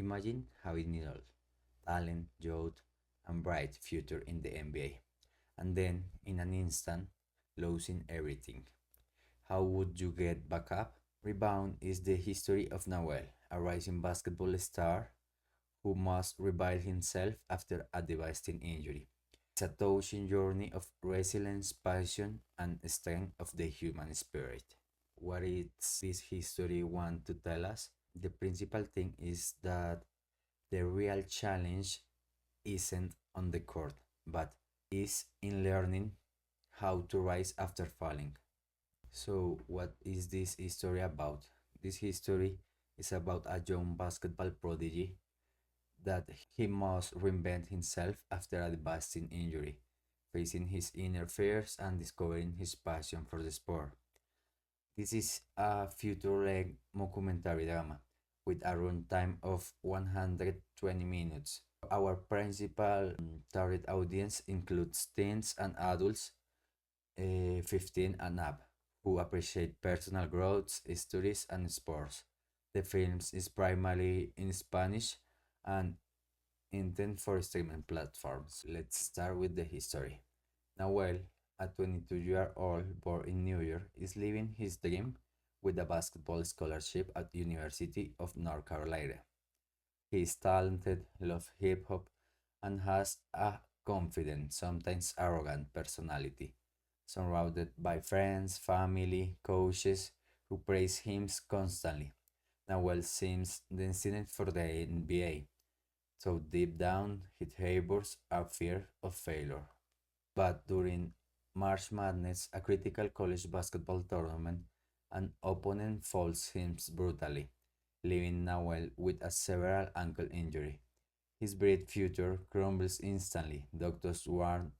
Imagine having it all: talent, youth, and bright future in the NBA, and then, in an instant, losing everything. How would you get back up? Rebound is the history of Nahuel, a rising basketball star who must rebuild himself after a devastating injury. It's a touching journey of resilience, passion, and strength of the human spirit. What is this history want to tell us? The principal thing is that the real challenge isn't on the court, but is in learning how to rise after falling. So, what is this history about? This history is about a young basketball prodigy that he must reinvent himself after a devastating injury, facing his inner fears and discovering his passion for the sport. This is a future-length documentary drama with a runtime of 120 minutes. Our principal target audience includes teens and adults 15 and up who appreciate personal growth, stories, and sports. The film is primarily in Spanish and intended for streaming platforms. Let's start with the history. Nahuel, a 22-year-old born in New York, is living his dream with a basketball scholarship at University of North Carolina. He is talented, loves hip hop, and has a confident, sometimes arrogant personality, surrounded by friends, family, coaches who praise him constantly. Nahuel seems destined for the NBA, so deep down he harbors a fear of failure. But during March Madness, a critical college basketball tournament, an opponent falls him brutally, leaving Nahuel with a severe ankle injury. His bright future crumbles instantly. Doctors warn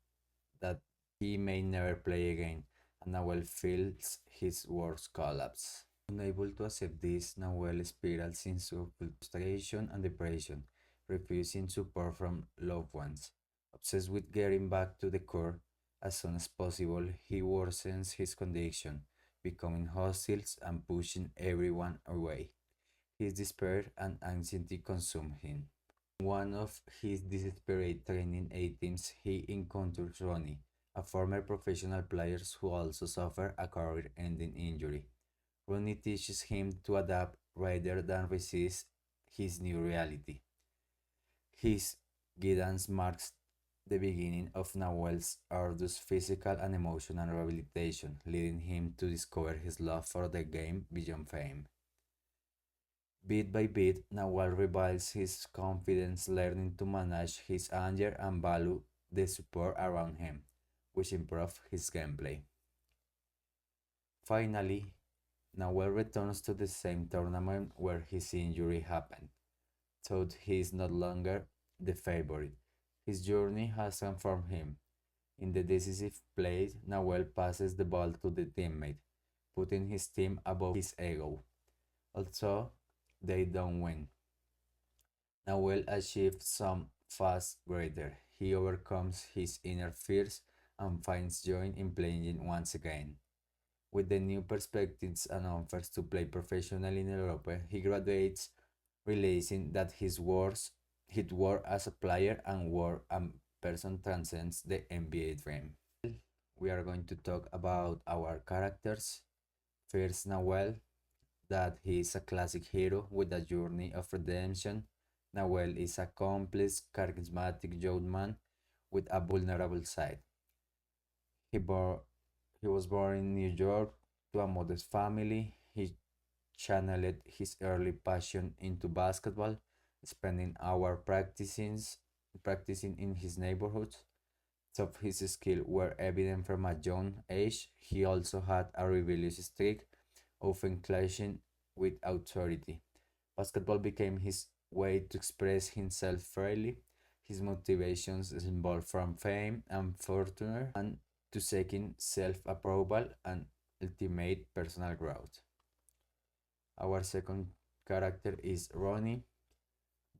that he may never play again, and Nahuel feels his worst collapse. Unable to accept this, Nahuel spirals into frustration and depression, refusing support from loved ones. Obsessed with getting back to the court as soon as possible, he worsens his condition, becoming hostile and pushing everyone away. His despair and anxiety consume him. One of his desperate training teams, he encounters Ronnie, a former professional player who also suffered a career-ending injury. Ronnie teaches him to adapt rather than resist his new reality. His guidance marks the beginning of Nahuel's arduous physical and emotional rehabilitation, leading him to discover his love for the game beyond fame. Bit by bit, Nahuel rebuilds his confidence, learning to manage his anger and value the support around him, which improves his gameplay. Finally, Nahuel returns to the same tournament where his injury happened, though he is no longer the favorite. His journey has transformed him. In the decisive play, Nahuel passes the ball to the teammate, putting his team above his ego. Although they don't win, Nahuel achieves some fast greater. He overcomes his inner fears and finds joy in playing once again. With the new perspectives and offers to play professionally in Europe, he graduates, realizing that his work as a player and work and person transcends the NBA dream. We are going to talk about our characters. First, Nahuel, that he is a classic hero with a journey of redemption. Nahuel is a complex, charismatic young man with a vulnerable side. He, bore, he was born in New York to a modest family. He channeled his early passion into basketball, spending hours practicing in his neighborhood. Some of his skills were evident from a young age. He also had a rebellious streak, often clashing with authority. Basketball became his way to express himself freely. His motivations involved from fame and fortune and to seeking self-approval and ultimate personal growth. Our second character is Ronnie,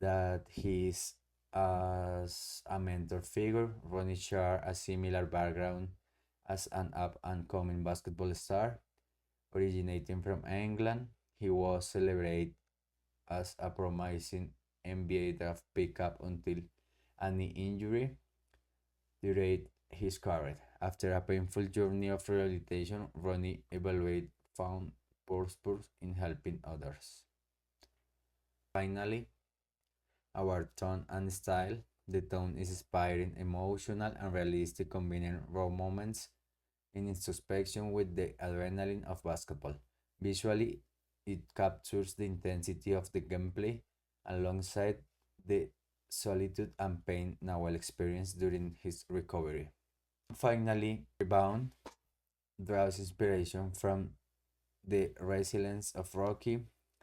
that he is as a mentor figure. Ronnie shared a similar background as an up and coming basketball star. Originating from England, he was celebrated as a promising NBA draft pick up until a knee injury derailed his career. After a painful journey of rehabilitation, Ronnie evaluated found purpose in helping others. Finally, our tone and style. The tone is inspiring, emotional, and realistic, combining raw moments in introspection with the adrenaline of basketball. Visually, it captures the intensity of the gameplay alongside the solitude and pain Nahuel experienced during his recovery. Finally, Rebound draws inspiration from the resilience of Rocky,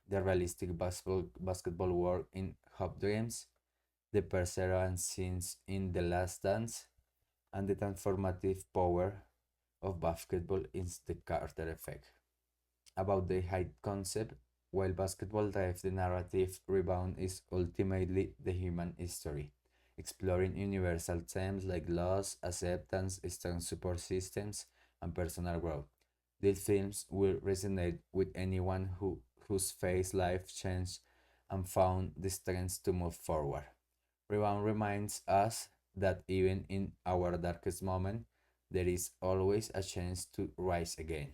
the realistic basketball work in Hope Dreams, the perseverance scenes in The Last Dance, and the transformative power of basketball is the Carter effect. About the height concept, while basketball drives the narrative, Rebound is ultimately the human history, exploring universal themes like loss, acceptance, strong support systems, and personal growth. These films will resonate with anyone whose faced life changed and found the strength to move forward. Rebound reminds us that even in our darkest moment, there is always a chance to rise again.